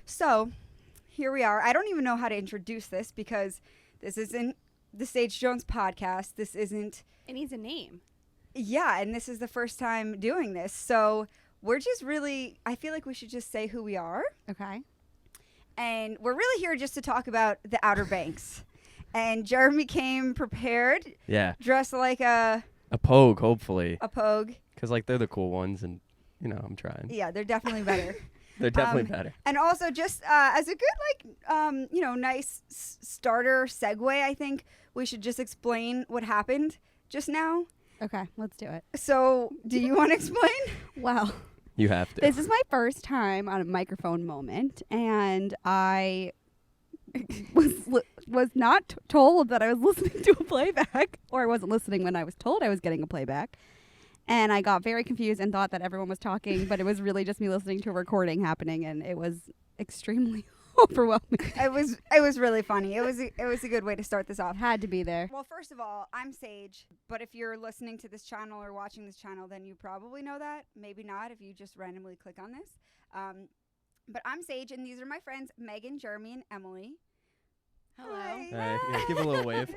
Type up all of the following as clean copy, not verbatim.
So, here we are. I don't even know how to introduce this because this isn't the Sage Jones podcast. This isn't... It needs a name. Yeah, and this is the first time doing this. So, we're just really... I feel like we should just say who we are. Okay. And we're really here just to talk about the Outer Banks. And Jeremy came prepared. Yeah. Dressed like a Pogue, hopefully. Pogue. Because, like, they're the cool ones, and, you know, I'm trying. Yeah, they're definitely better. They're definitely better. And also, just as a good, nice starter segue, I think we should just explain what happened just now. Okay, let's do it. So, do you want to explain? Well, You have to. this is my first time on a microphone moment, and I was not told that I was listening to a playback, or I wasn't listening when I was told I was getting a playback. And I got very confused and thought that everyone was talking, but it was really just me listening to a recording happening, and it was extremely overwhelming. It was really funny. It was a good way to start this off. Had to be there. Well, first of all, I'm Sage, but if you're listening to this channel or watching this channel, then you probably know that. Maybe not if you just randomly click on this. But I'm Sage, and these are my friends, Megan, Jeremy, and Emily. Hello. Hi. Yeah, give a little wave.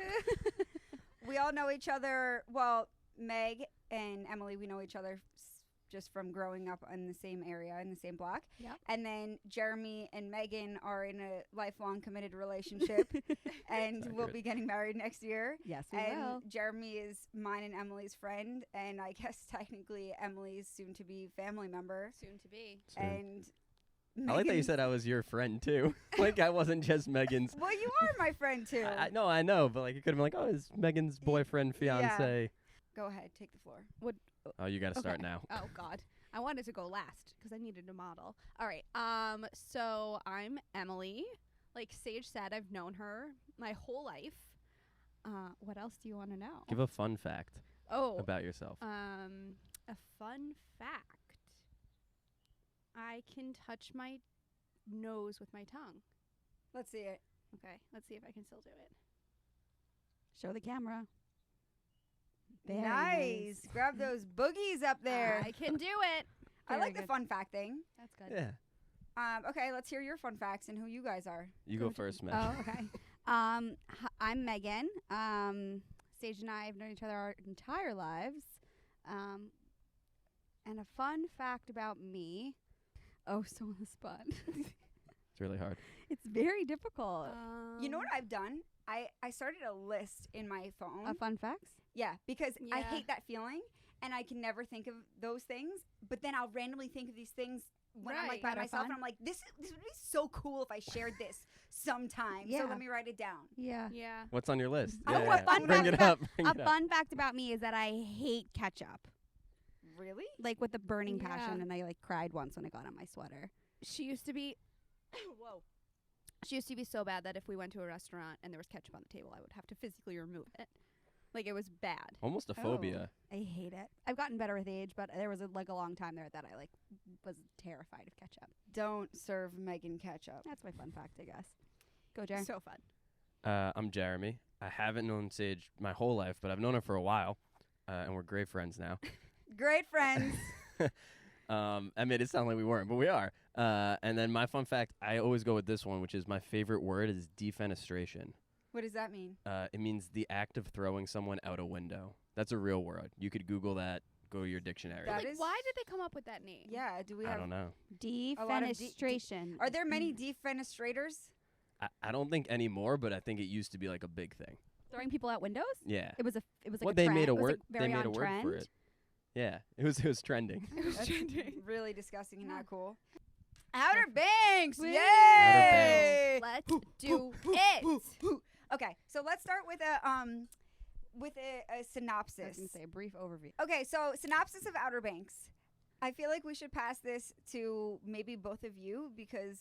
We all know each other. Well, Meg and Emily, we know each other just from growing up in the same area, in the same block. Yep. And then Jeremy and Megan are in a lifelong committed relationship and That's will accurate. be getting married next year. Yes, we And will. Jeremy is mine and Emily's friend, and I guess technically Emily's soon-to-be family member. Soon to be. Soon. And I like that you Megan's- said I was your friend, too. Like, I wasn't just Megan's. Well, you are my friend, too. No, I know, but, like, it could have been like, oh, it's Megan's boyfriend, fiance. Go ahead, take the floor. Oh, you got to start Okay. now. Oh God, I wanted to go last because I needed a model. All right. So I'm Emily. Like Sage said, I've known her my whole life. What else do you want to know? Give a fun fact Oh, about yourself. a fun fact. I can touch my nose with my tongue. Let's see it. Okay, let's see if I can still do it. Show the camera. Very Nice. Grab those boogies up there. I can do it. I Very like the good. fun fact thing. That's good. Yeah. Okay, let's hear your fun facts and who you guys are. You go first, Meg. Oh, okay. I'm Megan. Sage and I have known each other our entire lives. And a fun fact about me. Oh, so on the spot. It's really hard. It's very difficult. You know what I've done? I started a list in my phone. Of fun facts? Yeah, because I Yeah. hate that feeling and I can never think of those things. But then I'll randomly think of these things when I'm like by Right. myself That are and fun. I'm like, this would be so cool if I shared this sometime. Yeah. So let me write it down. Yeah. Yeah. What's on your list? Oh, Yeah, what yeah. fun Bring fact it about- up. Bring A it up. fun fact about me is that I hate ketchup. Really? Like with a burning Yeah. passion, and I like cried once when I got on my sweater. She used to be whoa. She used to be so bad that if we went to a restaurant and there was ketchup on the table, I would have to physically remove it. Like it was bad. Almost a phobia. I hate it. I've gotten better with age, but there was a long time there that I was terrified of ketchup. Don't serve Megan ketchup. That's my fun fact, I guess. Go, Jar. So fun. I'm Jeremy. I haven't known Sage my whole life, but I've known her for a while, and we're great friends now. Great friends. I made it sound like we weren't, but we are. And then my fun fact, I always go with this one, which is my favorite word is defenestration. What does that mean? It means the act of throwing someone out a window. That's a real word. You could Google that. Go to your dictionary. That Like, is- why did they come up with that name? Yeah, do we I have don't know. lot of Defenestration. Are there many defenestrators? I don't think anymore, but I think it used to be like a big thing. Throwing people out windows? Yeah. It was like Well, a they trend. made a It was, word. like, very They made on a word trend. for it. Yeah, it was trending. That's really disgusting and Yeah. not cool. Outer Banks! Woo! Yay! Let's do it. Okay, so let's start with a I was synopsis. going to say a brief overview. Okay, so synopsis of Outer Banks. I feel like we should pass this to maybe both of you because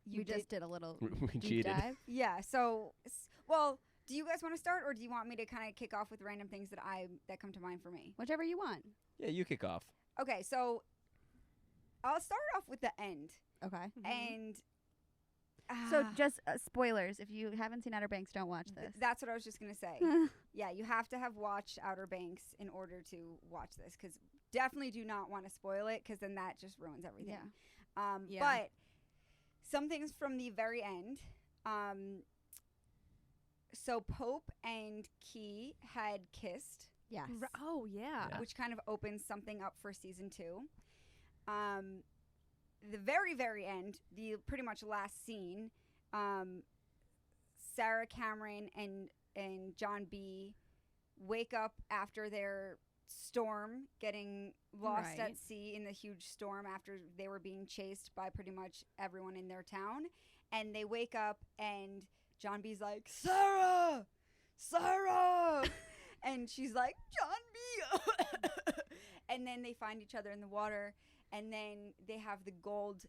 you We just did a little We deep cheated. dive. Yeah, so well, do you guys want to start or do you want me to kind of kick off with random things that come to mind for me? Whichever you want. Yeah, you kick off. Okay, so I'll start off with the end. Okay. And So just spoilers. If you haven't seen Outer Banks, don't watch this. that's what I was just going to say. Yeah, you have to have watched Outer Banks in order to watch this because definitely do not want to spoil it because then that just ruins everything. Yeah. Yeah. But some things from the very end. So Pope and Key had kissed, Yes. Oh yeah. Yeah. which kind of opens something up for season 2. The very, very end, the pretty much last scene, Sarah Cameron and John B wake up after their storm, getting lost Right. at sea in the huge storm after they were being chased by pretty much everyone in their town. And they wake up and John B's like, Sarah! Sarah! And she's like, John B! And then they find each other in the water. And then they have the gold,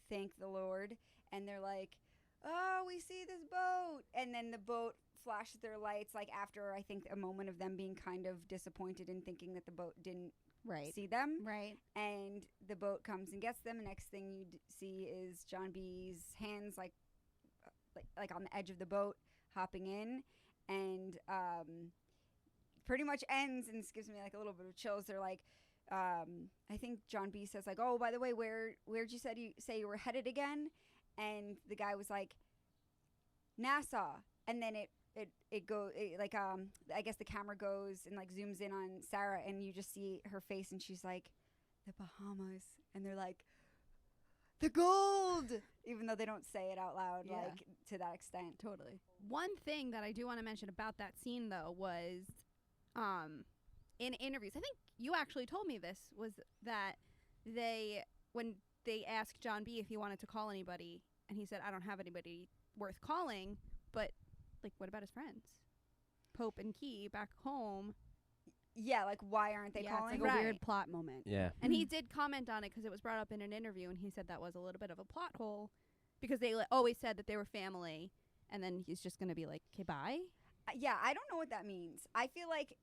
thank the Lord. And they're like, oh, we see this boat. And then the boat flashes their lights, like after, I think, a moment of them being kind of disappointed and thinking that the boat didn't Right. see them. Right. And the boat comes and gets them. The next thing you see is John B's hands, like on the edge of the boat, hopping in. And pretty much ends, and this gives me like a little bit of chills. They're like, I think John B says like, oh, by the way, where'd you say you were headed again? And the guy was like, Nassau. And then it goes like I guess the camera goes and like zooms in on Sarah, and you just see her face, and she's like, the Bahamas. And they're like, the gold, even though they don't say it out loud, Yeah. like to that extent. Totally. One thing that I do want to mention about that scene though was in interviews, I think you actually told me this, was that when they asked John B if he wanted to call anybody, and he said, I don't have anybody worth calling, but like, what about his friends? Pope and Key back home. Yeah, like why aren't they Yeah, calling? it's like a Right. weird plot moment. Yeah. And he did comment on it because it was brought up in an interview, and he said that was a little bit of a plot hole because they always said that they were family, and then he's just going to be like, okay, bye. Yeah, I don't know what that means. I feel like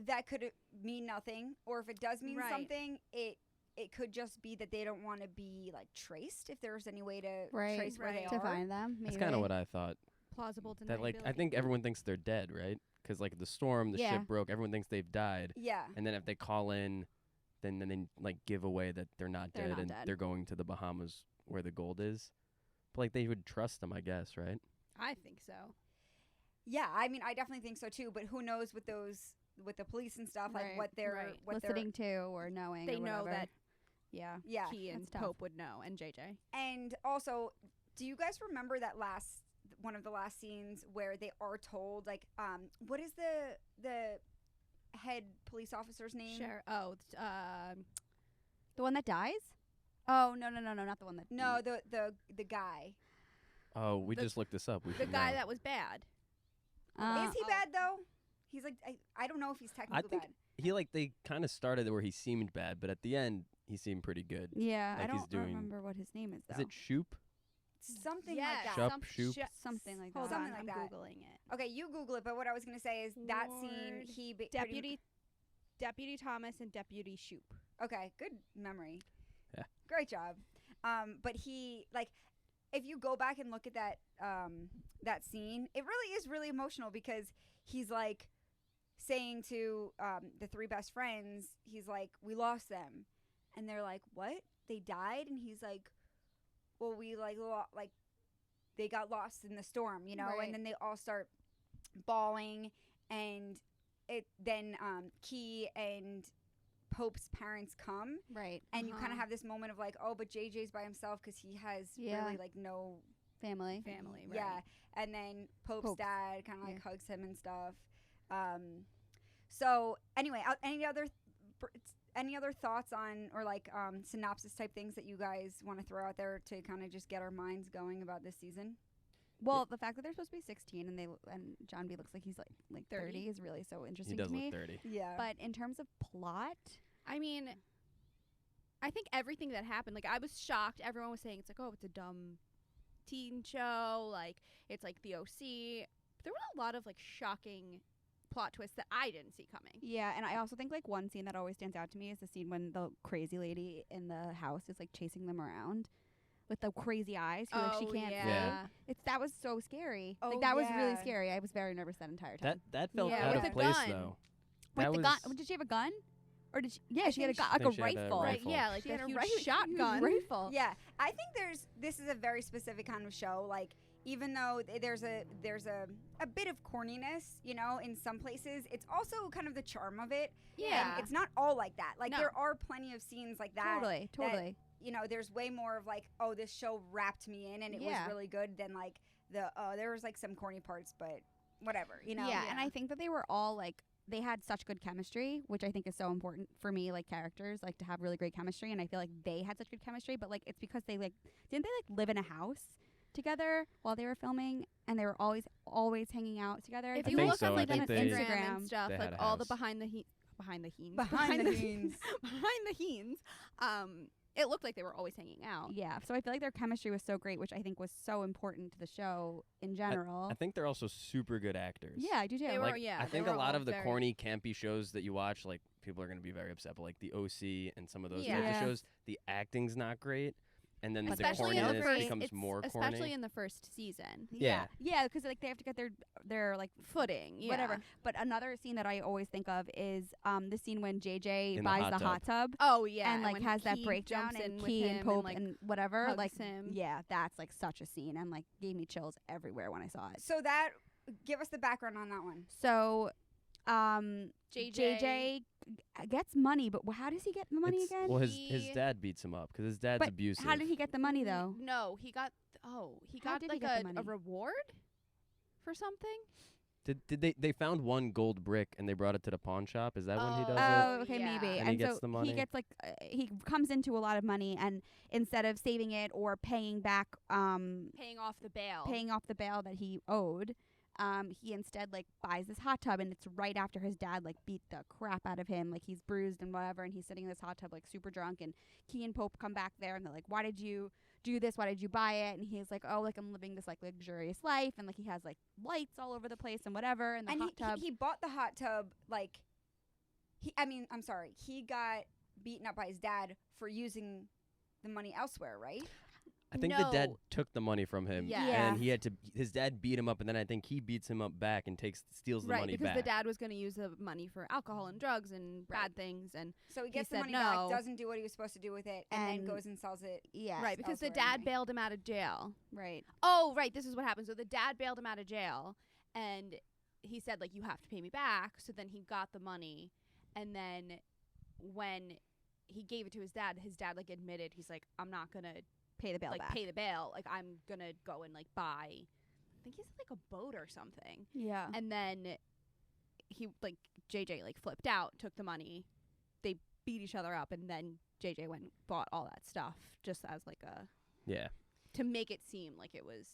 that could mean nothing, or if it does mean Right. something, it could just be that they don't want to be like traced. If there's any way to Right. trace where they Right. To are. find them. That's maybe. kind of what I thought. Plausible deniability. That like I think everyone thinks they're dead, right? Because like the storm, the Yeah. ship broke. Everyone thinks they've died, Yeah, and then if they call in, then they like give away that they're not They're dead not and dead. they're going to the Bahamas where the gold is. But like they would trust them, I guess, right? I think so. yeah. I mean, I definitely think so too. But who knows with the police and stuff, like Right, what they're right. what listening to or knowing. They or know whatever. that Yeah. yeah. Key and that's tough. Pope would know, and JJ. And also, do you guys remember that one of the last scenes where they are told like what is the head police officer's name? Sure. Oh, The one that dies? Oh no, not the one that. No, the guy. Oh, we The- just looked this up. We the should guy know. that was bad. Is he Oh. bad though? He's like I don't know if he's technically think bad. He like they kind of started where he seemed bad, but at the end he seemed pretty good. Yeah, Like I he's don't doing- remember what his name is though. Is it Shoop? Something Yes. like that. Shup, some shoop. Something like Hold that. on, Something I'm like that. googling it. Okay, you Google it. But what I was gonna say is that scene. Lord. He pretty Deputy Thomas and Deputy Shoop. Okay, good memory. Yeah. Great job. But he like, if you go back and look at that scene, it really is really emotional because he's like saying to the three best friends, he's like, we lost them, and they're like, what? They died? And he's like, well, we like they got lost in the storm, you know. Right. And then they all start bawling, and then Key and Pope's parents come, Right. and you kind of Uh-huh. have this moment of like, oh, but JJ's by himself because he has Yeah. really like no Family. Family, right? yeah. And then Pope's Pope. dad kind of like Yeah. hugs him and stuff. So anyway, any other thoughts on or like synopsis type things that you guys want to throw out there to kind of just get our minds going about this season? Well, the fact that they're supposed to be 16 and John B looks like he's like 30 30? is really so He interesting does to me. look 30. Yeah. But in terms of plot, I mean, I think everything that happened, like, I was shocked. Everyone was saying it's like, oh, it's a dumb teen show. Like, it's like the OC. There were a lot of like shocking plot twists that I didn't see coming. yeah, and I also think like one scene that always stands out to me is the scene when the crazy lady in the house is like chasing them around with the crazy eyes who like she can't see. Yeah. That was so scary. Oh, like that was really yeah. scary. I was very nervous that entire time. That felt Yeah, out with of a place gun. though. Wait, That the was gun? Did she have a gun? Or did she? Yeah, she had think like think a she had a rifle. Right, rifle. yeah, like She a had a huge huge shotgun. rifle. Yeah, I think this is a very specific kind of show. Like, even though there's a bit of corniness, you know, in some places, it's also kind of the charm of it. Yeah. And it's not all like that. Like, No. there are plenty of scenes like that. Totally. You know, there's way more of like, oh, this show wrapped me in and it was Yeah. really good than like there was like some corny parts, but whatever, you know. Yeah, and I think that they were all like they had such good chemistry, which I think is so important for me, like characters, like to have really great chemistry. And I feel like they had such good chemistry, but like it's because they like didn't they like live in a house together while they were filming, and they were always hanging out together. If I you think look so. on I like think Instagram they- and stuff, they like had a all the house. behind the scenes, behind the scenes. behind the scenes, it looked like they were always hanging out. Yeah, so I feel like their chemistry was so great, which I think was so important to the show in general. I think they're also super good actors. Yeah, I do too. They were- Like, yeah, I they think were a lot all of the very- corny, campy shows that you watch, like, people are going to be very upset, but like the OC and some of those types Yeah. of shows, the acting's not great. And then Especially the in the corniness first, becomes it's more especially corny. in the first season. Yeah. Yeah, because like they have to get their like Footing, yeah. whatever. But another scene that I always think of is the scene when JJ In the buys hot the tub. hot tub. Oh yeah, And like when has that Key breakdown jumps in and with Key and him Pope like, and whatever. hugs Like him. yeah, that's like such a scene and like gave me chills everywhere when I saw it. So give us the background on that one. So JJ gets money, but how does he get the money It's- again? Well, his He- dad beats him up because his dad's But abusive. how did he get the money though? No, he got How got did he like get the a money? reward for something. Did they found one gold brick and they brought it to the pawn shop? Is that when he does it? Oh, okay, yeah. maybe. And he gets so the money? he gets like he comes into a lot of money, and instead of saving it or paying back, Paying off the bail. paying off the bail that he owed, he instead like buys this hot tub, and it's right after his dad like beat the crap out of him, like he's bruised and whatever, and he's sitting in this hot tub like super drunk, and Key and Pope come back there, and they're like, "Why did you do this? Why did you buy it?" And he's like, "Oh, like I'm living this like luxurious life," and like he has like lights all over the place and whatever, and the And hot tub. he bought the hot tub like I'm sorry. He got beaten up by his dad for using the money elsewhere, right? I think the dad No. took the money from him, Yeah. Yeah. and he had to. His dad beat him up, and then I think he beats him up back and steals the right, money because back. the dad was going to use the money for alcohol and drugs and Right. bad things, and So he gets the said money no. back, doesn't do what he was supposed to do with it, and then And- goes and sells it. yeah, right, because the elsewhere dad anyway. bailed him out of jail. right. Oh, right, this is what happened. So the dad bailed him out of jail, and he said like, "You have to pay me back." So then he got the money, and then when he gave it to his dad like admitted, he's like, "I'm not gonna Pay the bail like back. pay the bail. Like I'm gonna go and like buy." I think he's like a boat or something. Yeah. And then he like JJ like flipped out, took the money. They beat each other up, and then JJ went and bought all that stuff just as like Yeah. to make it seem like it was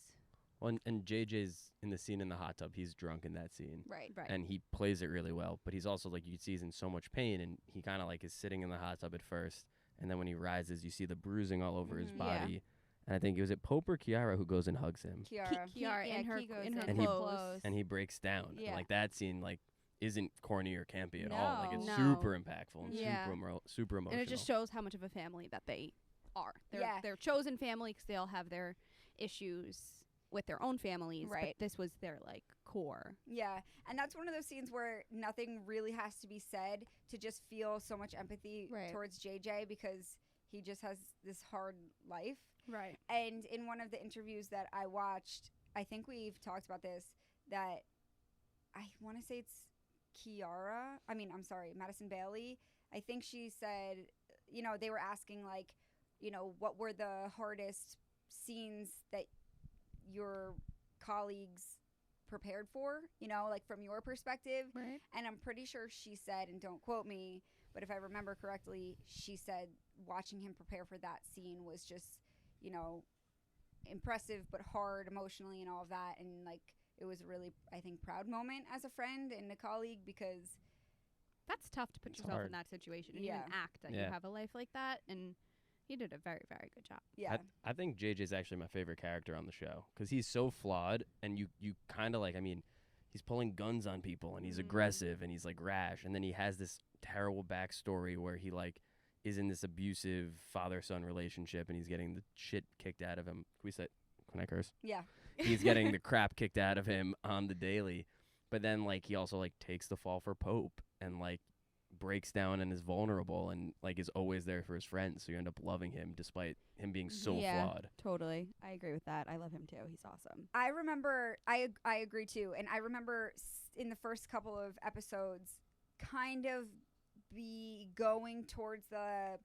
Well, and JJ's in the scene in the hot tub. He's drunk in that scene. right. right. And he plays it really well, but he's also like you see he's in so much pain, and he kind of like is sitting in the hot tub at first, and then when he rises, you see the bruising all over his Mhm. Yeah. body. And I think it was Pope or Kiara who goes and hugs him, Kiara. Kiara in her Key goes in her And he- clothes. and he breaks down. Yeah. And like that scene, like isn't corny or campy at all. Like it's No. super impactful and Yeah. super emotional. And it just shows how much of a family that they are. Yeah. They're chosen family because they all have their issues with their own families. Right. But this was their like core. Yeah, and that's one of those scenes where nothing really has to be said to just feel so much empathy Right. towards JJ because he just has this hard life. Right. And in one of the interviews that I watched, I think we've talked about this, that I want to say it's I'm sorry, Madison Bailey. I think she said, they were asking, like, what were the hardest scenes that your colleagues prepared for, like from your perspective. Right. And I'm pretty sure she said, and don't quote me, but if I remember correctly, she said watching him prepare for that scene was just, impressive but hard emotionally and all of that. And like it was a really, I think, proud moment as a friend and a colleague because That's tough to put It's yourself hard. in that situation and Yeah. even act that Yeah. you have a life like that. And he did a very, very good job. yeah, I think JJ's actually my favorite character on the show because he's so flawed, and you kind of like, I mean, he's pulling guns on people, and he's Mhm. aggressive, and he's like rash, and then he has this terrible backstory where he like is in this abusive father-son relationship, and he's getting the shit kicked out of him. Can I curse? yeah, He's getting the crap kicked out of him on the daily, but then like he also like takes the fall for Pope and like breaks down and is vulnerable and like is always there for his friends. So you end up loving him despite him being so Yeah. flawed. Totally. I agree with that. I love him too. He's awesome. I remember, I agree too, and I remember in the first couple of episodes, kind of be going towards the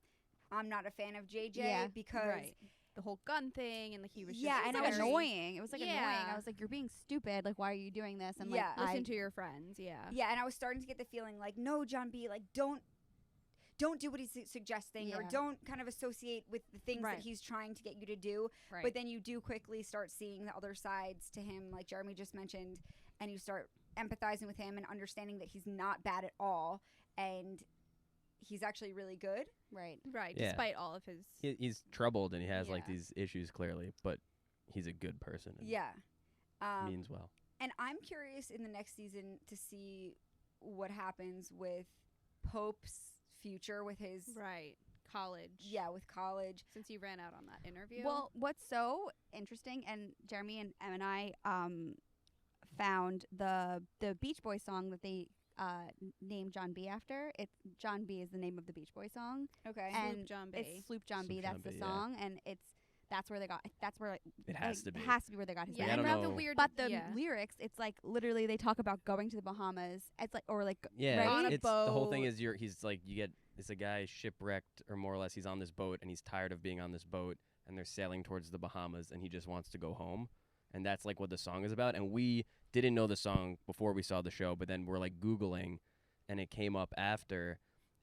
I'm not a fan of JJ Yeah, because Right. The whole gun thing, and like he was Yeah, just and It I was was annoying. It was like annoying. Yeah. I was like, you're being stupid. Like, why are you doing this? And Yeah. like, listen to your friends. Yeah. yeah, and I was starting to get the feeling like, no, John B, like don't do what he's suggesting or Yeah. don't kind of associate with the things Right. that he's trying to get you to do. Right. But then you do quickly start seeing the other sides to him, like Jeremy just mentioned, and you start empathizing with him and understanding that he's not bad at all and he's actually really good. right. Right. Yeah. Despite all of his. He's troubled and he has like Yeah. these issues clearly, but he's a good person and Yeah. means well. And I'm curious in the next season to see what happens with Pope's future with his Right. College. yeah, with college. Since he ran out on that interview. Well, what's so interesting, and Jeremy and Em and I found the Beach Boys song that they named John B after. It's John B is the name of the Beach Boy song, Okay. and Sloop John B. it's Sloop John B. Sloop That's John the B, yeah. song, and that's where they got. That's where It has to be. It has to be where they got his Yeah, I name. don't and know. the weird. But the yeah. lyrics, it's like literally they talk about going to the Bahamas. It's like or like Yeah, right? On a it's the whole thing boat. is he's like it's a guy shipwrecked or more or less he's on this boat and he's tired of being on this boat and they're sailing towards the Bahamas and he just wants to go home. And that's like what the song is about. And we didn't know the song before we saw the show, but then we're like Googling and it came up after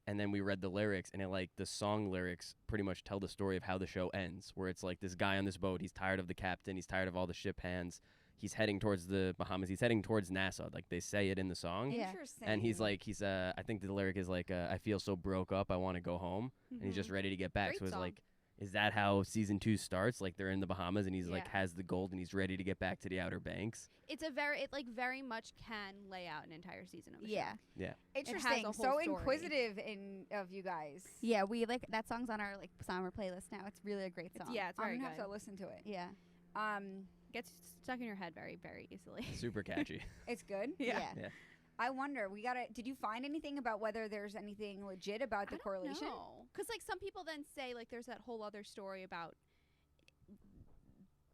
and then we read the lyrics and it like the song lyrics pretty much tell the story of how the show ends, where it's like this guy on this boat, he's tired of the captain, he's tired of all the ship hands. He's heading towards the Bahamas. He's heading towards Nassau. Like they say it in the song. Yeah. Interesting. And he's I think the lyric is like, I feel so broke up, I want to go home. And he's just ready to get back. Great So it's song. like, is that how season 2 starts? Like they're in the Bahamas and he's like Yeah. has the gold and he's ready to get back to the Outer Banks. It like very much can lay out an entire season of the Yeah. show. interesting. whole So story. inquisitive of you guys. Yeah, we like that song's on our like summer playlist now. It's really a great song. Yeah, it's very I'm good. gonna have to listen to it. Yeah. Gets stuck in your head very, very easily. Super catchy. It's good. Yeah. I wonder. Did you find anything about whether there's anything legit about the correlation? Because like some people then say like there's that whole other story about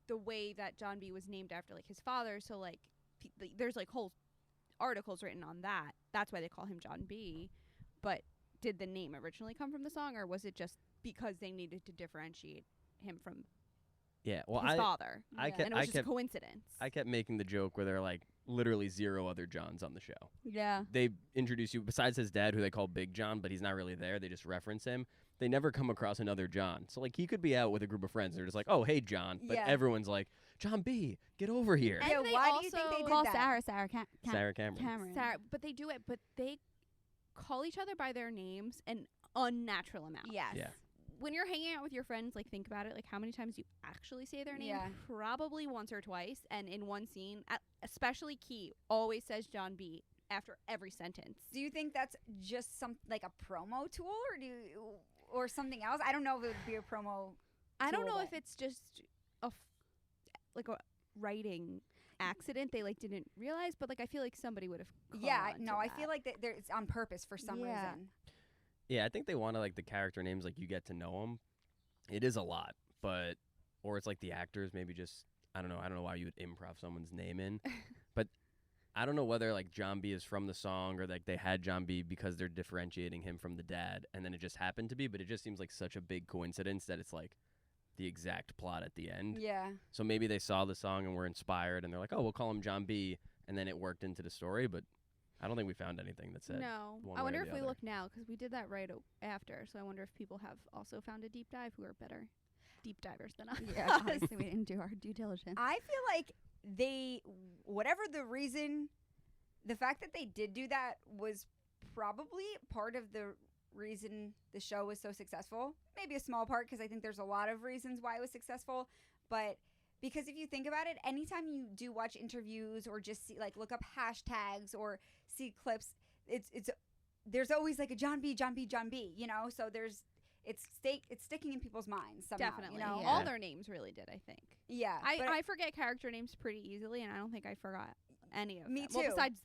the way that John B was named after like his father. So like there's like whole articles written on that. That's why they call him John B. But did the name originally come from the song, or was it just because they needed to differentiate him from Yeah. Well, his father? I Yeah. kept And it was I just kept coincidence. I kept making the joke where there are like literally 0 other Johns on the show. Yeah. They introduce you besides his dad, who they call Big John, but he's not really there. They just reference him. They never come across another John. So like he could be out with a group of friends. And they're just like, oh hey John, but Yeah. everyone's like, John B, get over here. And Yeah, they why do you think they also did Call that? Sarah Sarah Cameron. Cameron. Sarah, but they do it, but they call each other by their names an unnatural amount. Yes. Yeah. When you're hanging out with your friends, like think about it, like how many times you actually say their name? Yeah. Probably once or twice, and in one scene, especially Key always says John B after every sentence. Do you think that's just like a promo tool, or something else? I don't know if it would be a promo. I don't tool, know if but- it's just like a writing accident they like didn't realize, but like I feel like somebody would have. Yeah, no, I feel like that it's on purpose for some Yeah. reason. Yeah, I think they want to like the character names, like you get to know them. It is a lot, but or it's like the actors maybe just I don't know why you would improv someone's name in, but I don't know whether like John B is from the song or like they had John B because they're differentiating him from the dad, and then it just happened to be. But it just seems like such a big coincidence that it's like the exact plot at the end. Yeah. So maybe they saw the song and were inspired, and they're like, oh, we'll call him John B, and then it worked into the story, but. I don't think we found anything that said. No, one I way or wonder the if we other. look now because we did that right after. So I wonder if people have also found a deep dive who are better deep divers than us. Yeah, obviously we didn't do our due diligence. I feel like whatever the reason, the fact that they did do that was probably part of the reason the show was so successful. Maybe a small part, because I think there's a lot of reasons why it was successful. But because if you think about it, anytime you do watch interviews or just see, like, look up hashtags or see clips, there's always like a John B, you know. So it's sticking in people's minds somehow. Definitely. You know? Yeah. All their names really did, I think. Yeah. but I forget character names pretty easily, and I don't think I forgot any of Me them. Well, too. besides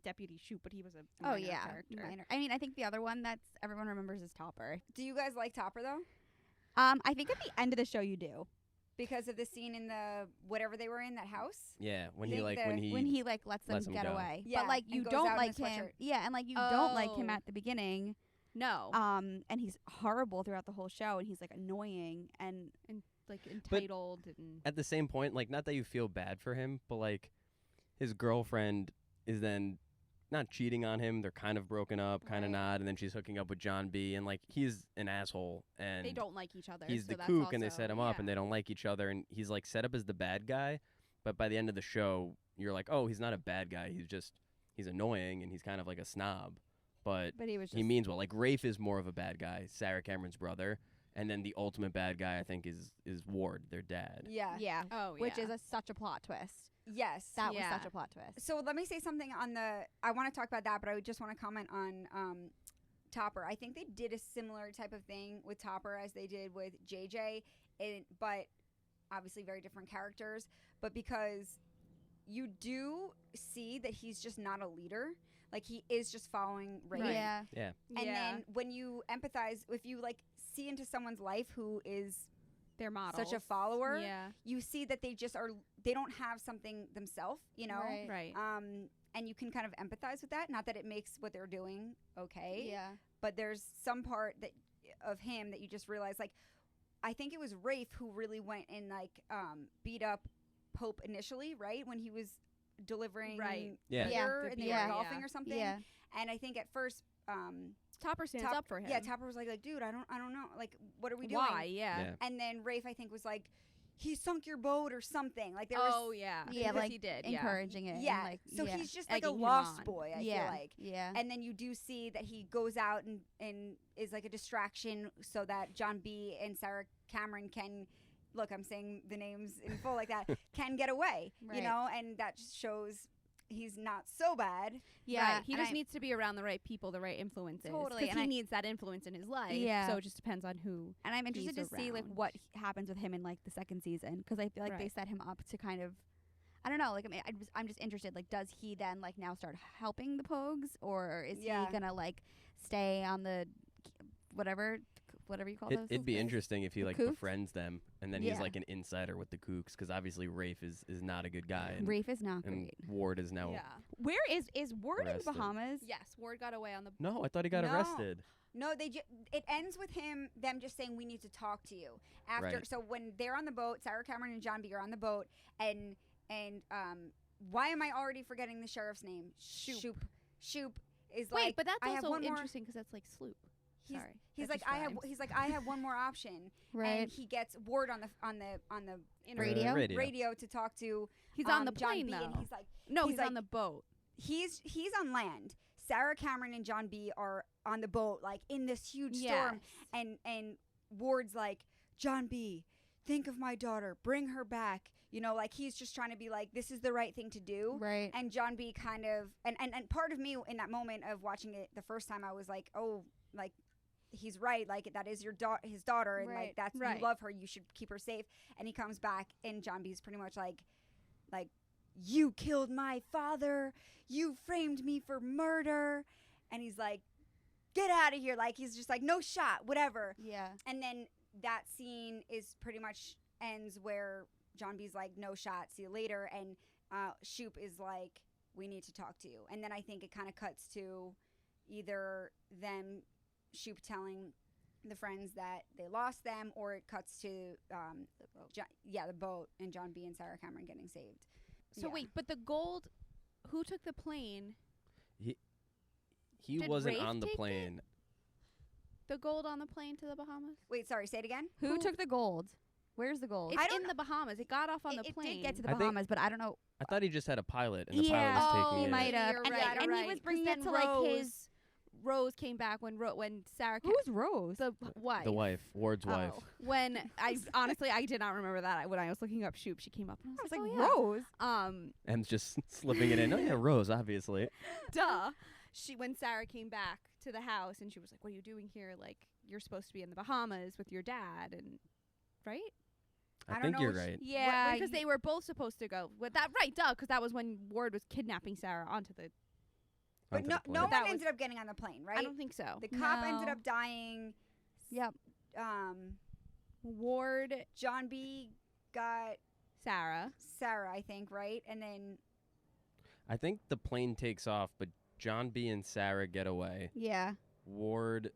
Deputy Shoop, but he was a Oh minor yeah, character. minor. I mean, I think the other one that's everyone remembers is Topper. Do you guys like Topper though? I think at the end of the show you do. Because of the scene in the whatever they were in, that house. Yeah, when Think he like the- when he like lets them lets 'em get go. away. Yeah, But like and you goes don't out in like a him. sweatshirt. Yeah, and like you don't like him Oh. at the beginning. No, And he's horrible throughout the whole show, and he's like annoying and like entitled and at the same point, like, not that you feel bad for him, but like his girlfriend is then not cheating on him. They're kind of broken up, kind of Right. not, and then she's hooking up with John B. And like he's an asshole, and they don't like each other. he's so the that's kook, and they also- set him up, yeah. and they don't like each other, and he's like set up as the bad guy. But by the end of the show, you're like, oh, he's not a bad guy. He's annoying, and he's kind of like a snob. But he was just he means well. Like Rafe is more of a bad guy, Sarah Cameron's brother, and then the ultimate bad guy, I think, is Ward, their dad. Yeah. yeah, Oh, which yeah. is such a plot twist. Yes. That Yeah. was such a plot twist. So let me say something on the. I want to talk about that, but I would just want to comment on Topper. I think they did a similar type of thing with Topper as they did with JJ, but obviously very different characters. But because you do see that he's just not a leader, like he is just following Rafe. Right. Yeah, And Yeah. then when you empathize, if you like see into someone's life who is Their models. such a follower, Yeah. you see that they just are. They don't have something themselves, you know. Right. Right. And you can kind of empathize with that. Not that it makes what they're doing okay, yeah, but there's some part that of him that you just realize, like, I think it was Rafe who really went and like beat up Pope initially, right, when he was delivering Right. Yeah. beer The and they beer, were golfing yeah. or something. yeah. And I think at first, Topper stands up for him. yeah, Topper was like, dude, I don't know, like, what are we doing? Why? Yeah. Yeah. And then Rafe, I think, was like, he sunk your boat or something. Like there was, Oh yeah. Yeah, Because like, he did. encouraging it. yeah. and, like, So yeah. he's just like a Egging him lost on. boy. I yeah, feel like. yeah, And then you do see that he goes out and is like a distraction so that John B. and Sarah Cameron can, look, I'm saying the names in full like that, can get away, you Right. know? And that just shows he's not so bad. yeah. Right. He and just I- needs to be around the right people, the right influences. Totally, 'Cause and he I- needs that influence in his life. Yeah. So it just depends on who. And I'm interested to he's see like around. what happens with him in like the second season because I feel like they Right. set him up to kind of, I don't know, like I mean, I'm just interested. Like, does he then like now start helping the Pogues, or is Yeah. he gonna like stay on the whatever you call those? It'd be guys? interesting if he The like kooks? befriends them, and then Yeah. he's like an insider with the kooks, because obviously Rafe is not a good guy, and, Rafe is not and great. Ward is now. Yeah. Where is Ward in the Arrested. Bahamas? Yes. Ward got away on the. No, I thought he got No. arrested. No, it ends with them just saying, we need to talk to you. After, Right. so when they're on the boat, Sarah Cameron and John B. are on the boat, and why am I already forgetting the sheriff's name? Shoop is Wait, like, but that's I have also one more. interesting because that's like Sloop. He's, Sorry. he's that like, just rhymes. he's like, I have one more option, Right. and he gets Ward on the Radio? radio to talk to. He's on the John plane B, though. and he's like, No, he's he's on like- the boat. he's on land. Sarah Cameron and John B are on the boat, like in this huge storm, and Ward's like, John B, think of my daughter, bring her back. You know, like he's just trying to be like, this is the right thing to do. Right. And John B kind of, and part of me in that moment of watching it the first time, I was like, oh, like he's right, like that is his daughter, and like Right, that's right. you love her, you should keep her safe. And he comes back, and John B's pretty much like you killed my father, you framed me for murder, and he's like, get out of here, like he's just like, no shot, whatever. Yeah. And then that scene is pretty much ends where John B's like, no shot, see you later, and Shoop is like, we need to talk to you. And then I think it kind of cuts to either them, Shoop telling the friends that they lost them, or it cuts to the boat and John B and Sarah Cameron getting saved. So Yeah. wait, but the gold, who took the plane? He Did wasn't Rafe on the take it? plane. The gold on the plane to the Bahamas? Wait, sorry, say it again. Who took the gold? Where's the gold? It's I don't in the Bahamas. It got off on the It plane. did get to the I think- Bahamas, but I don't know. I thought he just had a pilot, and the Yeah. pilot was Oh, taking he it. might have. You're And, right, and you're he was right. bringing 'Cause it then to like Rose- his. Rose came back when Sarah Who's Rose? the wife. The wife, Ward's wife. Oh. When I honestly I did not remember that. When I was looking up Shoop, she came up and I I was was like, like, oh, yeah. Rose. And just slipping it in. Oh yeah, Rose, obviously. Duh. When Sarah came back to the house and she was like, what are you doing here? Like, you're supposed to be in the Bahamas with your dad, and right? I I don't think know you're which- right. Yeah. Because they were both supposed to go with that, right? Duh, because that was when Ward was kidnapping Sarah onto the But onto no, the plane. no But that one was- ended up getting on the plane, right? I don't think so. The cop ended No. up dying. Yep. Ward, John B got Sarah. Sarah, I think, right? And then I think the plane takes off, but John B and Sarah get away. Yeah. Ward,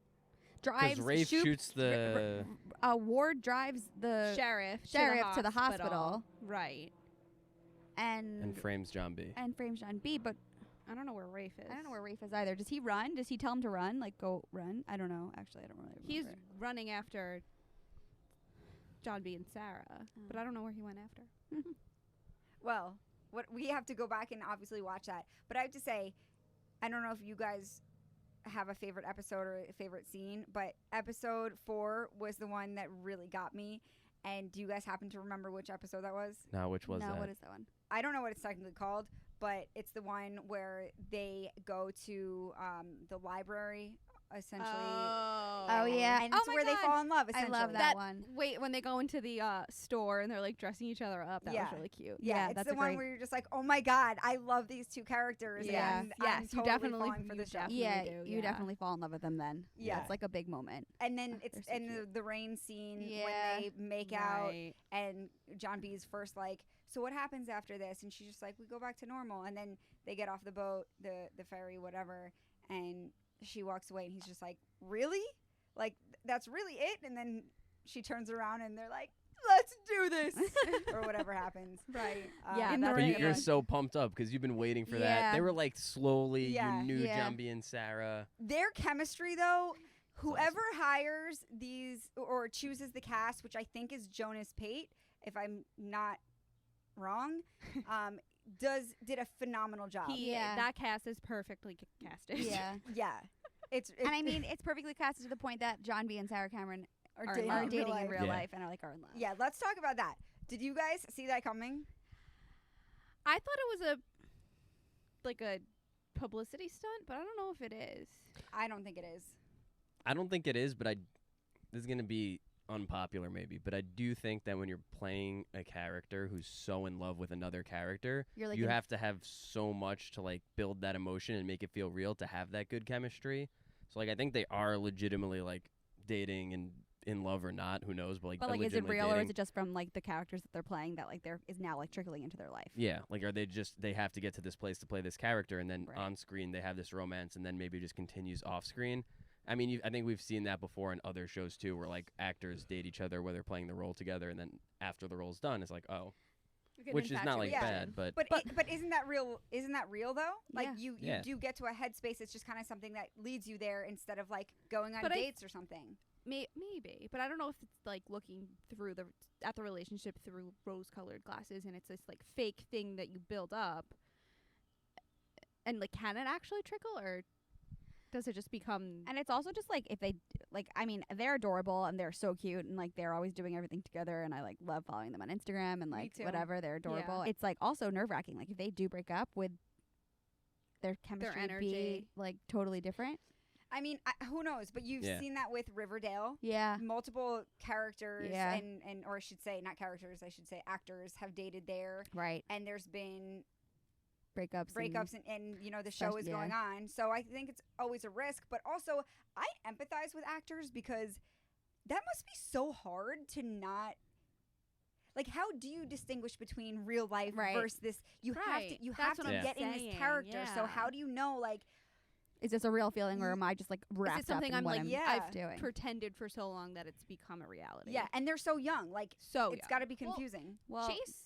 Drives. because Rafe shoots the. Ward drives the Sheriff to the hospital. Right. And frames John B. and frames John B. But I don't know where Rafe is. I don't know where Rafe is either. Does he run? Does he tell him to run? Like go run? I don't know. Actually, I don't really remember. He's running after John B and Sarah, but I don't know where he went after. well, what we have to go back and obviously watch that. But I have to say, I don't know if you guys have a favorite episode or a favorite scene, but episode 4 was the one that really got me. And do you guys happen to remember which episode that was? No, which was no, that? what is that one? I don't know what it's technically called, but it's the one where they go to the library, essentially. Oh, yeah. And Oh it's my where they God. fall in love, I essentially. love that one. Wait, when they go into the store and they're like dressing each other up, that Yeah. was really cute. Yeah, Yeah, it's that's the a one great- where you're just like, oh my God, I love these two characters. Yeah. And Yes, I'm you totally definitely- falling for you the show. definitely Yeah, do, you yeah. definitely fall in love with them then. Yeah. It's like a big moment. And then They're so and cute. the rain scene Yeah. when they make out, Right. and John B's first like, so what happens after this? And she's just like, we go back to normal. And then they get off the boat, the ferry, whatever, and she walks away, and he's just like, really? Like, that's really it? And then she turns around, and they're like, let's do this, or whatever happens. Right. Yeah, and that's But a you, good you're one. so pumped up because you've been waiting for that. Yeah. They were like slowly. Yeah. You knew Yeah. John B and Sarah. Their chemistry, though, awesome. whoever hires these or chooses the cast, which I think is Jonas Pate, if I'm not wrong, did a phenomenal job. Yeah. That cast is perfectly casted. Yeah. Yeah, it's And I mean, it's perfectly casted to the point that John B and Sarah Cameron are dating, in real in life. real Yeah. life and are like are in love. Yeah, let's talk about that. Did you guys see that coming? I thought it was a publicity stunt, but I don't know if it is. I don't think it is. I don't think it is, but this is gonna be unpopular maybe, but I do think that when you're playing a character who's so in love with another character, You're like you in- have to have so much to like build that emotion and make it feel real to have that good chemistry. So like I think they are legitimately like dating and in love or not, who knows, but like But they're like, is it legitimately real or is dating. it just from like the characters that they're playing that like there is now like trickling into their life? Yeah, like are they have to get to this place to play this character, and then Right. on screen they have this romance, and then maybe it just continues off screen. I mean, I think we've seen that before in other shows too, where like actors date each other where they're playing the role together, and then after the role's done, it's like, oh, which is not like Yeah. bad, but But isn't that real? Isn't that real though? Like Yeah. you Yeah. do get to a headspace. It's just kind of something that leads you there instead of like going on But I- dates or something. Maybe, but I don't know if it's like looking through at the relationship through rose-colored glasses, and it's this like fake thing that you build up. And like, can it actually trickle, or does it just become? And it's also just like if they like, I mean, they're adorable and they're so cute and like they're always doing everything together, and I like love following them on Instagram and like too. whatever, they're adorable. Yeah. It's like also nerve wracking. Like if they do break up, would their chemistry energy. be like totally different? I mean, who knows? But you've Yeah. seen that with Riverdale. Yeah. Multiple characters Yeah. and or I should say not characters, I should say actors have dated there, Right. and there's been Breakups. breakups and you know the show Especially- is yeah. going on. So I think it's always a risk, but also I empathize with actors because that must be so hard to not like how do you distinguish between real life Right. versus this you have Right. to you That's have what to I'm get in this saying, character. So yeah. how do you know like Is this a real feeling or am I just like wrapped Is it something up in I'm what like? I'm yeah, doing? Pretended for so long that it's become a reality. yeah, and they're so young. Like so it's young. got to be Well, confusing. well, Chase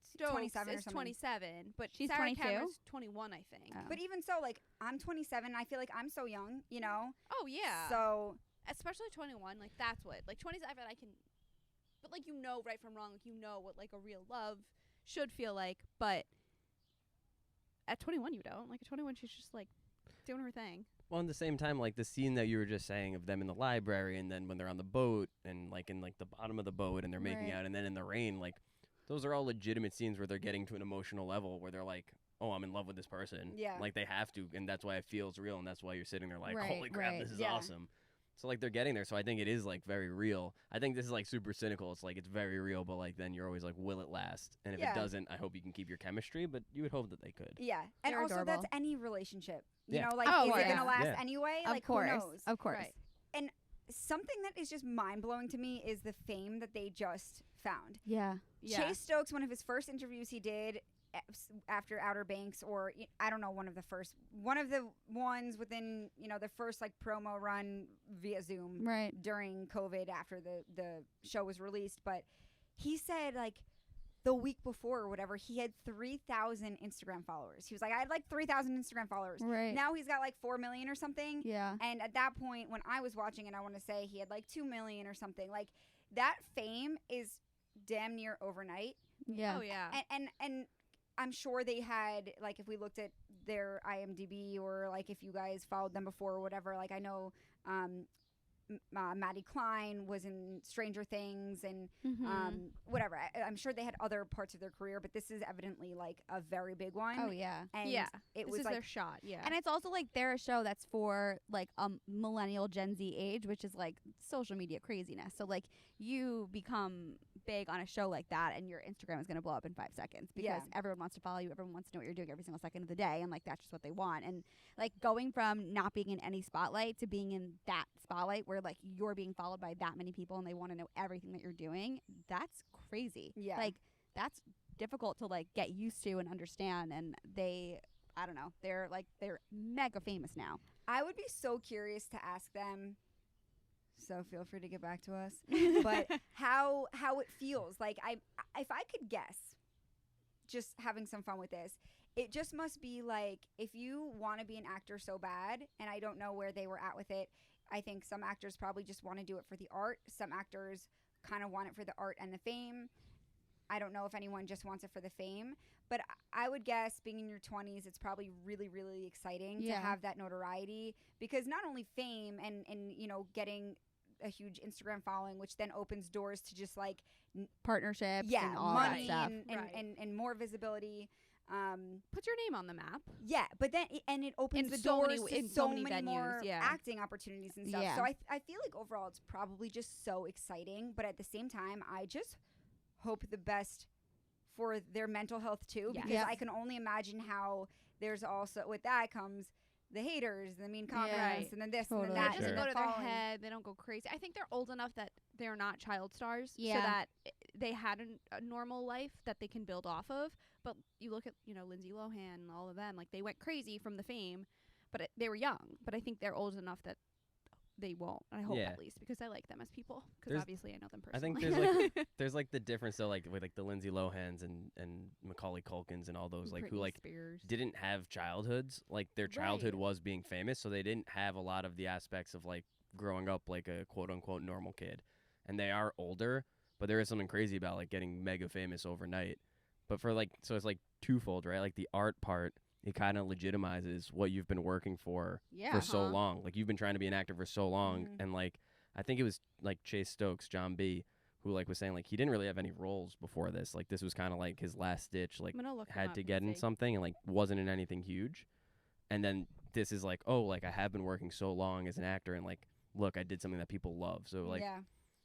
Stokes 27 or is something. 27, but She's Sarah 22? Cameron's 21, I think. Oh. But even so like I'm 27, I feel like I'm so young, you know? Oh yeah. So Especially 21, like that's what. Like 27, I can. But like you know right from wrong, like you know what like a real love should feel like. But at 21, you don't. Like at 21, she's just like doing her thing. well, at the same time, like the scene that you were just saying of them in the library, and then when they're on the boat, and like in like the bottom of the boat, and they're making Right. out, and then in the rain, like those are all legitimate scenes where they're getting to an emotional level where they're like, oh, I'm in love with this person. Yeah. Like they have to, and that's why it feels real, and that's why you're sitting there like, Right, holy crap, right. this is Yeah. awesome. So like they're getting there. So I think it is like very real. I think this is like super cynical. It's like it's very real, but like then you're always like, will it last? And if Yeah. it doesn't, I hope you can keep your chemistry. But you would hope that they could. Yeah, and They're also that's adorable. any relationship. You Yeah. know, like Oh, is it yeah. gonna last Yeah. anyway? Of Like course. who knows? Of course. Right. Something that is just mind blowing to me is the fame that they just found. Yeah. Yeah. Chase Stokes, one of his first interviews he did after Outer Banks, or I don't know, one of the ones within the first like promo run via Zoom Right. during COVID after the show was released. But he said like the week before or whatever, he had 3,000 Instagram followers. He was like, I had like 3,000 Instagram followers. Right. Now he's got like 4 million or something. Yeah. And at that point, when I was watching it, I want to say he had like 2 million or something. Like that fame is damn near overnight. Yeah. Oh yeah. And I'm sure they had, like, if we looked at their IMDb or like if you guys followed them before or whatever, like I know Cline was in Stranger Things and whatever. I'm sure they had other parts of their career, but this is evidently like a very big one. Oh yeah. And Yeah. it This was is like their shot. Yeah. And it's also like they're a show that's for like a millennial Gen Z age, which is like social media craziness. So like you become big on a show like that and your Instagram is going to blow up in 5 seconds because Yeah. everyone wants to follow you. Everyone wants to know what you're doing every single second of the day. And like, that's just what they want. And like going from not being in any spotlight to being in that spotlight where like you're being followed by that many people and they want to know everything that you're doing. That's crazy. Yeah. Like that's difficult to like get used to and understand. And I don't know. They're mega famous now. I would be so curious to ask them. So feel free to get back to us. But how it feels. Like if I could guess, just having some fun with this, it just must be like if you want to be an actor so bad, and I don't know where they were at with it. I think some actors probably just want to do it for the art. Some actors kind of want it for the art and the fame. I don't know if anyone just wants it for the fame, but I would guess being in your 20s, it's probably really, really exciting to have that notoriety because not only fame and getting a huge Instagram following, which then opens doors to just like Partnerships and all money that stuff. and more visibility. Puts your name on the map. Yeah, but then it opens In the so doors many- to in so so many many venues, more yeah. acting opportunities and stuff. Yeah. So I feel like overall it's probably just so exciting, but at the same time, I just hope the best for their mental health too, Yes. because Yes. I can only imagine how there's also with that comes the haters, the mean comments, Right. and then this Totally. and It then that. doesn't Sure. go to their Following. head. They don't go crazy. I think they're old enough that they're not child stars, so Yeah. that they had a normal life that they can build off of. But you look at Lindsay Lohan and all of them, like they went crazy from the fame, but they were young. But I think they're old enough that they won't. I hope Yeah. at least because I like them as people. Because There's- obviously I know them I personally. think there's like the difference though, like with like the Lindsay Lohans and Macaulay Culkins and all those like who Britney like Spears. didn't have childhoods. Like their childhood Right. was being famous, so they didn't have a lot of the aspects of like growing up like a quote unquote normal kid. And they are older, but there is something crazy about like getting mega famous overnight. But for like so it's like twofold, right? Like the art part, it kind of legitimizes what you've been working for Yeah. so Uh-huh. long. Like you've been trying to be an actor for so long, Mhm. and like I think it was like Chase Stokes, John B, who like was saying like he didn't really have any roles before this. Like this was kind of like his last ditch. Like I'm gonna look them had up to and get in see. something and like wasn't in anything huge. And then this is like, oh, like I have been working so long as an actor, and like look, I did something that people love. So like yeah.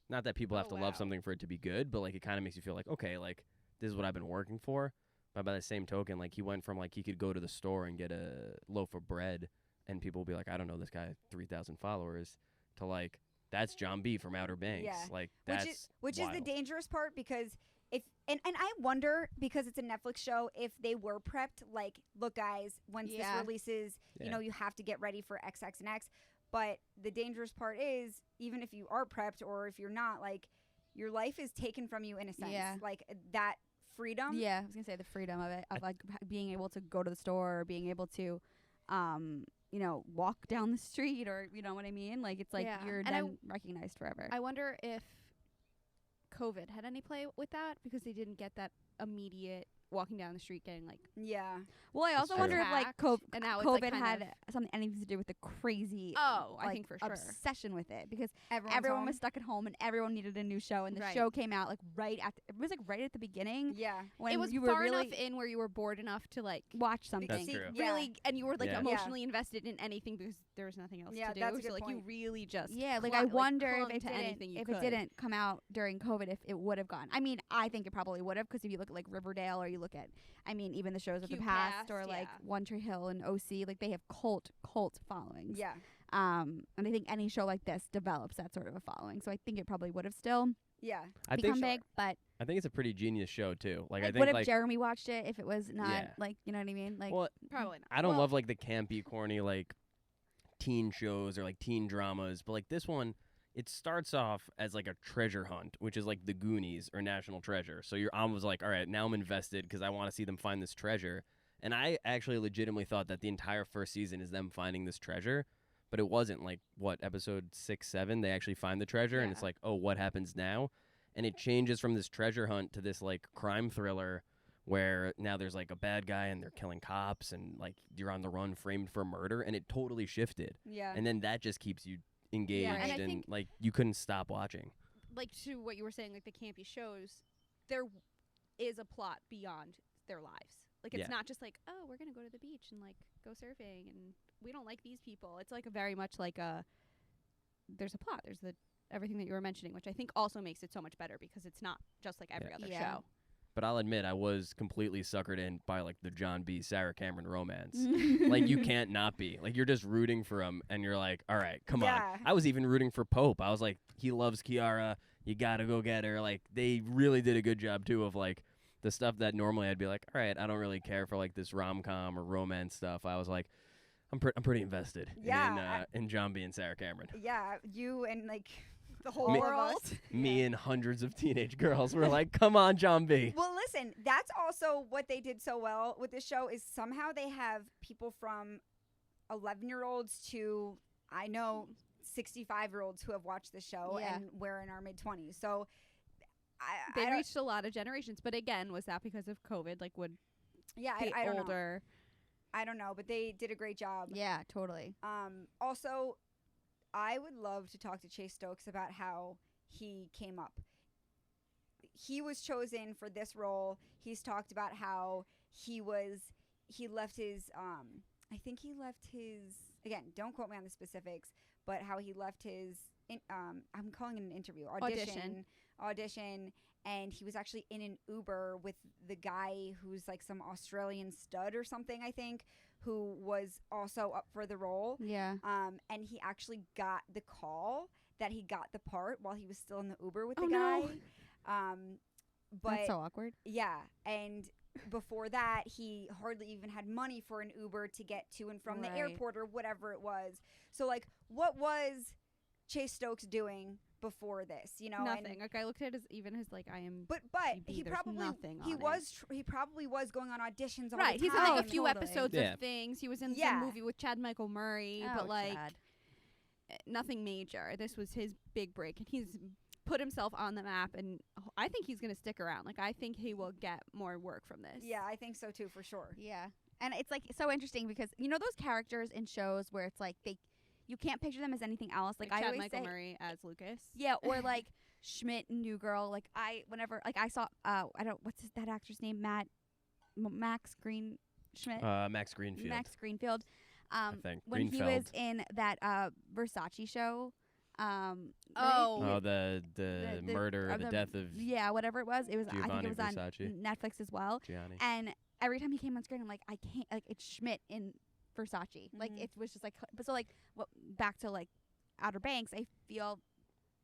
not that people have Oh, to love wow. something for it to be good, but like it kind of makes you feel like okay, like this is what I've been working for. But by the same token, like he went from like he could go to the store and get a loaf of bread, and people will be like, I don't know this guy, 3,000 followers, to like that's John B from Outer Banks. Yeah. Like that's Which is the wild. dangerous part because if and I wonder because it's a Netflix show if they were prepped like look guys once Yeah. this releases Yeah. you have to get ready for XX and X, but the dangerous part is even if you are prepped or if you're not, like your life is taken from you in a sense. Yeah. Like that freedom. Yeah, I was gonna say the freedom of it, of like being able to go to the store, or being able to, walk down the street, or you know what I mean. Like it's like Yeah. you're And then recognized forever. I wonder if COVID had any play with that because they didn't get that immediate walking down the street getting like Yeah. Well, I also true. wonder if like attacked, and now it's, COVID like, kind had of- something anything to do with the crazy I like, think for sure. obsession with it, because Everyone's everyone home. was stuck at home and everyone needed a new show, and the Right. show came out like it was like right at the beginning Yeah. when it was you were far really enough in where you were bored enough to like watch something. That's See, true. yeah. really, and you were like Yeah. emotionally invested in anything because there was nothing else Yeah, to do. that's a so good like you point. really just Yeah, like I wonder clung if it to didn't anything you if could. it didn't come out during COVID, if it would have gone. I mean, I think it probably would have, because if you look at like Riverdale, or you look at, I mean, even the shows of the past, or Q-Cast, like yeah. One Tree Hill and OC, like they have cult followings. Yeah. And I think any show like this develops that sort of a following. So I think it probably would have still Yeah. I become think big, but I think it's a pretty genius show too. Like I like, think what if like Jeremy watched it if it was not Yeah. like, you know what I mean? Like, well, Probably not. I don't Well, love like the campy, corny like teen shows or like teen dramas, but like this one, it starts off as like a treasure hunt, which is like the Goonies or National Treasure. So your arm was like, all right, now I'm invested because I want to see them find this treasure. And I actually legitimately thought that the entire first season is them finding this treasure, but it wasn't. Like what, episode 6, 7, they actually find the treasure, and Yeah. it's like, oh, what happens now? And it changes from this treasure hunt to this like crime thriller where now there's like a bad guy and they're killing cops and like you're on the run framed for murder, and it totally shifted. Yeah. And then that just keeps you engaged and I and think- like you couldn't stop watching. like to what you were saying, like the campy shows, there is a plot beyond their lives. Like it's Yeah. not just like, oh, we're gonna go to the beach and like go surfing, and we don't like these people. It's like a very much like there's a plot. There's the everything that you were mentioning, which I think also makes it so much better because it's not just like every Yeah. other Yeah. show. But I'll admit, I was completely suckered in by like the John B. Sarah Cameron romance. Like you can't not be. Like you're just rooting for him, and you're like, all right, come Yeah. on. I was even rooting for Pope. I was like, he loves Kiara. You gotta go get her. Like they really did a good job too of like the stuff that normally I'd be like, all right, I don't really care for like this rom-com or romance stuff. I was like, I'm pretty invested Yeah, in John B. and Sarah Cameron. Yeah. You and like the whole Me- world. of us. Me and hundreds of teenage girls were like, come on, John B. Well, listen, that's also what they did so well with this show is somehow they have people from 11-year-olds to, I know, 65-year-olds who have watched the show, Yeah. and we're in our mid-20s. So They I don't- reached a lot of generations, but again, was that because of COVID? Like, would yeah, the I don't know. older? I don't know, but they did a great job. yeah, totally. Also, I would love to talk to Chase Stokes about how he came up. He was chosen for this role. He's talked about how he left his, I think he left his, again, don't quote me on the specifics, but how he left his, I'm calling it an interview, audition, and he was actually in an Uber with the guy who's like some Australian stud or something, I think, who was also up for the role. Yeah. And he actually got the call that he got the part while he was still in the Uber with the Oh, guy. no. But That's so awkward. yeah, and before that, he hardly even had money for an Uber to get to and from the Right. airport or whatever it was. So, like, what was Chase Stokes doing before this? You know, and- Nothing. Like I looked at his like I am. but TV, he there's probably nothing he on it. was he probably was going on auditions all Right, the he's time. in like a few totally. episodes Yeah. of things. He was in Yeah. some movie with Chad Michael Murray, Oh, but like Chad. nothing major. This was his big break, and he's put himself on the map. And I think he's gonna stick around. Like I think he will get more work from this. Yeah, I think so too, for sure. Yeah. And it's like so interesting because you know those characters in shows where it's like you can't picture them as anything else. Like I Chad always Michael say, Murray as Lucas. yeah, or like Schmidt and New Girl. Like I saw I don't that actor's name, Max Schmidt. Max Greenfield. Max Greenfield. I think When he was Greenfeld. in that Versace show. Oh. Oh, the murder or the death of yeah, whatever it was. It was I think Giovanni it was on Versace. Netflix as well. Gianni. And every time he came on screen, I'm like, I can't. Like, it's Schmidt in Versace. Like, Mhm. it was just like, but so like, back to like Outer Banks. I feel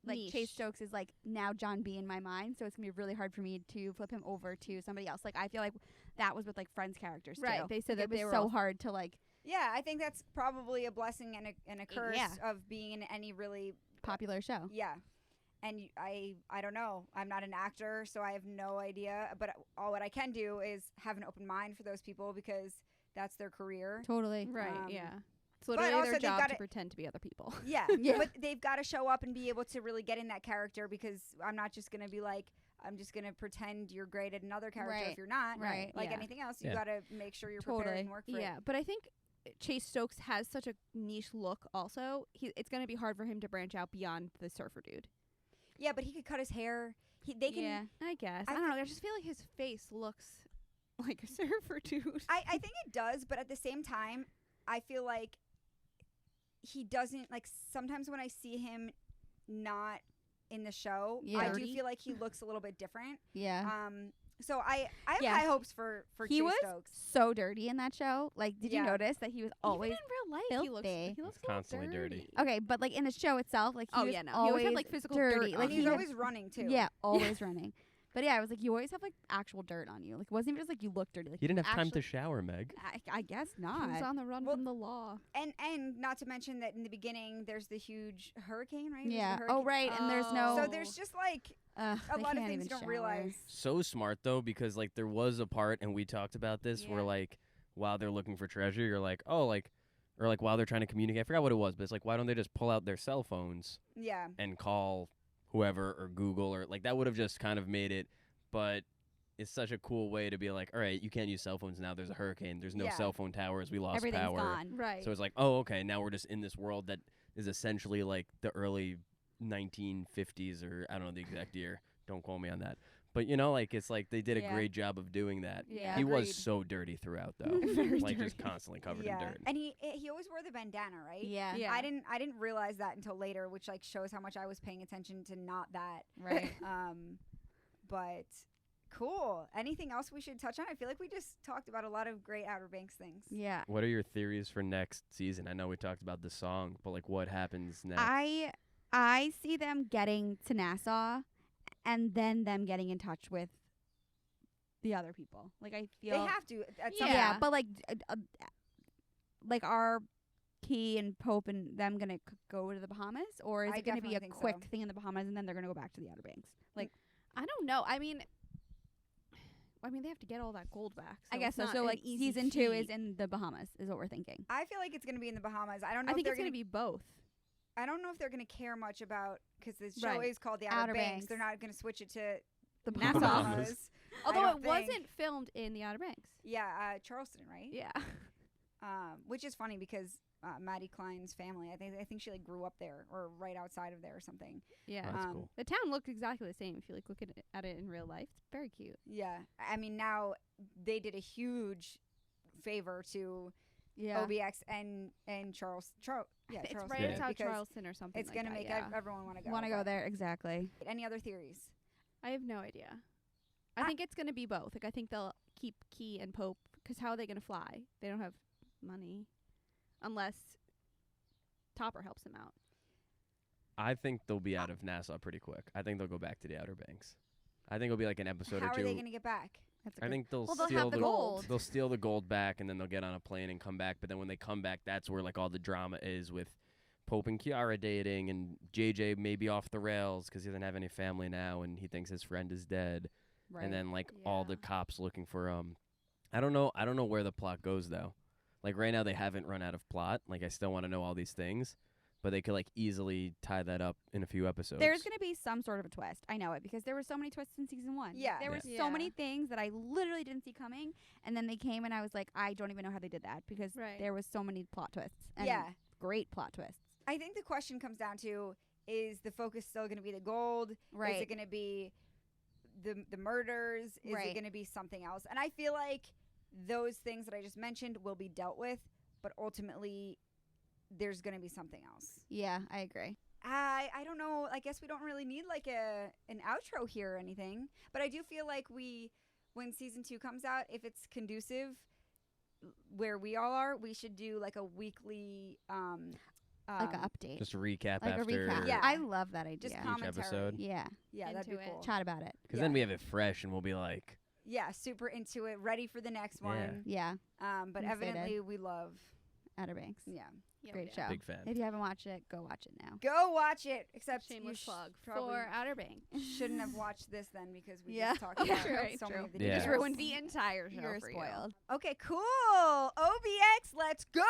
like Chase Niche. Stokes is like now John B in my mind, so it's gonna be really hard for me to flip him over to somebody else. Like, I feel like that was with like Friends characters Right, too. they said Like, that it they was were so all- hard to like Yeah, I think that's probably a blessing and a curse Yeah. of being in any really popular show. yeah. And I don't know. I'm not an actor, so I have no idea. But all what I can do is have an open mind for those people because that's their career. Totally. Right. Um, Yeah. It's literally also their they've job gotta- to pretend to be other people. Yeah, Yeah. but they've got to show up and be able to really get in that character because I'm not just gonna be like, I'm just gonna pretend you're great at another character Right. if you're not. Right. Like Yeah. anything else, you Yeah. gotta make sure you're Totally. prepared and work for Yeah, it. but I think Chase Stokes has such a niche look. Also, it's going to be hard for him to branch out beyond the surfer dude. Yeah, but he could cut his hair. They can. Yeah. I guess. I I don't know. I just feel like his face looks like a surfer dude. I think it does, but at the same time, I feel like he doesn't like. Sometimes when I see him not in the show, Yeah. I do Dirty. feel like he looks a little bit different. Yeah. So I have Yeah. high hopes for He Chase was Stokes. so dirty in that show. Like, did you Yeah. notice that he was always Even in real life, filthy. he looks He's constantly a little dirty. okay? But like in the show itself, like he Oh, was yeah, no. He always always had, like, physical dirty. dirt Like And on he's he always running too. yeah, always running. But yeah, I was like, you always have like actual dirt on you. Like, it wasn't even just like you look dirty. Like You didn't have time to actually- shower, Meg. I guess He was not. on the run Well, from the law. And not to mention that in the beginning there's the huge hurricane, right? There's the Yeah. hurricane. Oh right, and there's no. So there's just like Ugh, a they lot of can't things you even don't shower. realize. So smart though, because like there was a part, and we talked about this, where Yeah. like while they're looking for treasure, you're like, oh, like, or like while they're trying to communicate, I forgot what it was, but it's like, why don't they just pull out their cell phones Yeah. and call whoever or Google, or like that would have just kind of made it. But it's such a cool way to be like, all right, you can't use cell phones now. There's a hurricane. There's no Yeah. cell phone towers. We lost Everything's power. gone. Right. So it's like, oh, okay, now we're just in this world that is essentially like the early 1950s, or I don't know the exact year. Don't quote me on that. But you know, like it's like they did a Yeah. great job of doing that. Yeah. He was Agreed. so dirty throughout, though. Very like just dirty. constantly covered yeah. in dirt. And he always wore the bandana, right? Yeah. Yeah. I didn't realize that until later, which like shows how much I was paying attention to not that. Right. But cool. Anything else we should touch on? I feel like we just talked about a lot of great Outer Banks things. Yeah. What are your theories for next season? I know we talked about the song, but like what happens next? I see them getting to Nassau, and then them getting in touch with the other people. Like I feel They have to at some yeah, point. but like are Key and Pope and them gonna go to the Bahamas, or is I it gonna be definitely a think so. quick thing in the Bahamas and then they're gonna go back to the Outer Banks? Like I don't know. I mean, they have to get all that gold back. I so guess it's so. not So an like easy season 2 is feat. in the Bahamas, is what we're thinking. I feel like it's going to be in the Bahamas. I don't know I if think they're it's going going to be both. I don't know if they're going to care much about because the show Right. is called the Outer, Outer Banks. Banks. They're not going to switch it to The Nassau. Bahamas. I Although don't it think. wasn't filmed in the Outer Banks. Yeah, Charleston, right? Yeah. Which is funny because Maddie Cline's family, I think she like grew up there or right outside of there or something. Yeah. Oh, that's um, cool. The town looked exactly the same if you like look at it in real life. It's very cute. Yeah, I mean now they did a huge favor to Yeah. OBX and Charles. Yeah, It's Charleston. right Yeah. outside because Charleston or something. It's like gonna that, make yeah. everyone want to go. Want to go but- there exactly? Any other theories? I have no idea. I think it's going to be both. Like I think they'll keep Key and Pope because how are they going to fly? They don't have money unless Topper helps them out. I think they'll be out of Nassau pretty quick. I think they'll go back to the Outer Banks. I think it'll be like an episode How or are two. they gonna get back? That's a I good- think they'll Well, they'll steal have the gold. They'll steal the gold back, and then they'll get on a plane and come back. But then when they come back, that's where like all the drama is with Pope and Kiara dating, and JJ may be off the rails because he doesn't have any family now, and he thinks his friend is dead. right. And then like all the Yeah. cops looking for I don't know where the plot goes though. Like right now they haven't run out of plot. Like I still want to know all these things, but they could like easily tie that up in a few episodes. There's going to be some sort of a twist. I know it because there were so many twists in season 1. Yeah. There were Yeah. so many things that I literally didn't see coming, and then they came and I was like, I don't even know how they did that because Right. there was so many plot twists. And Yeah. great plot twists. I think the question comes down to: is the focus still going to be the gold? Is Right. it going to be the murders? Is Right. it going to be something else? And I feel like those things that I just mentioned will be dealt with, but ultimately, there's going to be something else. Yeah, I agree. I don't know. I guess we don't really need like an outro here or anything, but I do feel like when season 2 comes out, if it's conducive where we all are, we should do like a weekly Like an update. just a recap Like a after recap. Yeah. I love that idea. just each commentary. episode. Yeah. Yeah, that'd be Into it. cool. Chat about it. Because Yeah. then we have it fresh, and we'll be like, Yeah, super into it, ready for the next Yeah. one. Yeah. But I'm excited. evidently we love. Outer Banks. Yeah, Yeah, Great we do. show. big fan. If you haven't watched it, go watch it now. go watch it. Except you Shameless plug probably for Outer Banks. shouldn't have watched this then because we Yeah. just talked Okay, about true, so many of the Yeah. Just details. ruined the entire show You're for you. spoiled. Okay, cool. OBX, let's go.